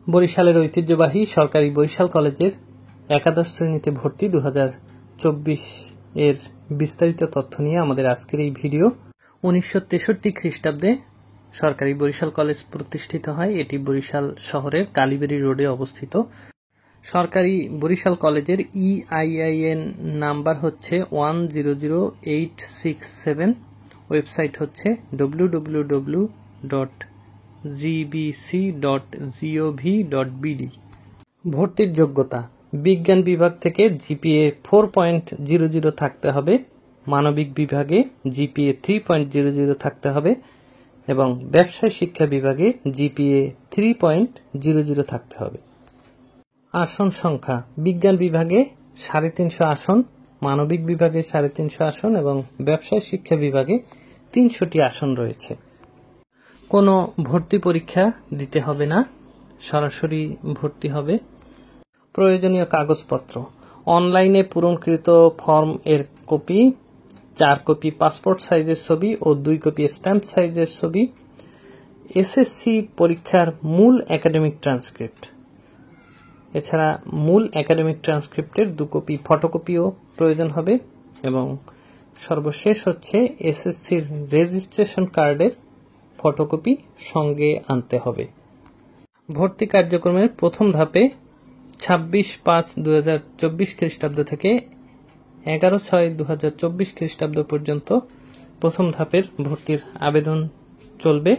বরিশালের ঐতিহ্যবাহী সরকারি বরিশাল কলেজের একাদশ শ্রেণীতে ভর্তি 2024 এর বিস্তারিত তথ্য নিয়ে আমাদের আজকের এই ভিডিও। 1963 খ্রিস্টাব্দে সরকারি বরিশাল কলেজ প্রতিষ্ঠিত হয়। এটি বরিশাল শহরের কালীবাড়ি রোডে অবস্থিত। সরকারি বরিশাল কলেজের EIN নাম্বার হচ্ছে 100867। ওয়েবসাইট হচ্ছে www.gbc.gov.bd। ভর্তির যোগ্যতা: বিজ্ঞান বিভাগ থেকে GPA 4.00 থাকতে হবে, মানবিক বিভাগে GPA 3.00 থাকতে হবে এবং ব্যবসায় শিক্ষা বিভাগে GPA 3.00 থাকতে হবে। আসন সংখ্যা: বিজ্ঞান বিভাগে 350 আসন, মানবিক বিভাগে 350 আসন এবং ব্যবসায় শিক্ষা বিভাগে 300টি আসন রয়েছে। কোনো ভর্তি পরীক্ষা দিতে হবে না, সরাসরি ভর্তি হবে। প্রয়োজনীয় কাগজপত্র: অনলাইনে পূরণকৃত ফর্ম এর কপি, 4 কপি পাসপোর্ট সাইজের ছবি ও 2 কপি স্ট্যাম্প সাইজের ছবি, SSC পরীক্ষার মূল একাডেমিক ট্রান্সক্রিপ্ট। এছাড়া মূল একাডেমিক ট্রান্সক্রিপ্টের 2 কপি ফটোকপিও প্রয়োজন হবে এবং সর্বশেষ হচ্ছে SSCর রেজিস্ট্রেশন কার্ডের ফটোকপি সঙ্গে আনতে হবে। ভর্তি কার্যক্রমের প্রথম ধাপে 26/5/2024 খ্রিস্টাব্দ থেকে 11/6/2024 খ্রিস্টাব্দ পর্যন্ত প্রথম ধাপের ভর্তির আবেদন চলবে।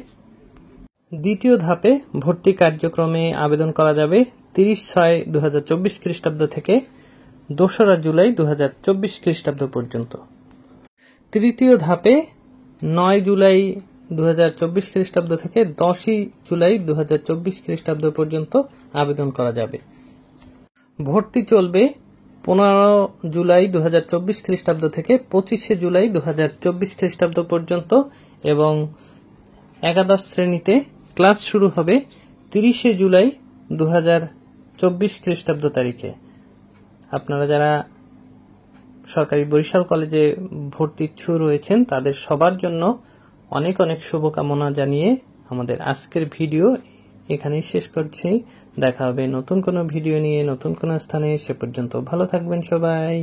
দ্বিতীয় ধাপে ভর্তি কার্যক্রমে আবেদন করা যাবে 30/6/2024 খ্রিস্টাব্দ থেকে 2রা জুলাই 2024 খ্রিস্টাব্দ পর্যন্ত। তৃতীয় ধাপে 9 জুলাই 2024 খ্রিস্টাব্দ থেকে 10 জুলাই 2024 খ্রিস্টাব্দ পর্যন্ত আবেদন করা যাবে। ভর্তি চলবে 15 জুলাই 2024 খ্রিস্টাব্দ থেকে 25 জুলাই 2024 খ্রিস্টাব্দ পর্যন্ত এবং একাদশ শ্রেণীতে ক্লাস শুরু হবে 30 জুলাই 2024 খ্রিস্টাব্দ তারিখে। আপনারা যারা সরকারি বরিশাল কলেজে ভর্তি ইচ্ছুক রয়েছেন তাদের সবার জন্য অনেক অনেক শুভকামনা জানিয়ে আমাদের আজকের ভিডিও এখানেই শেষ করছি। দেখা হবে নতুন কোনো ভিডিও নিয়ে নতুন কোনো স্থানে। সে পর্যন্ত ভালো থাকবেন সবাই।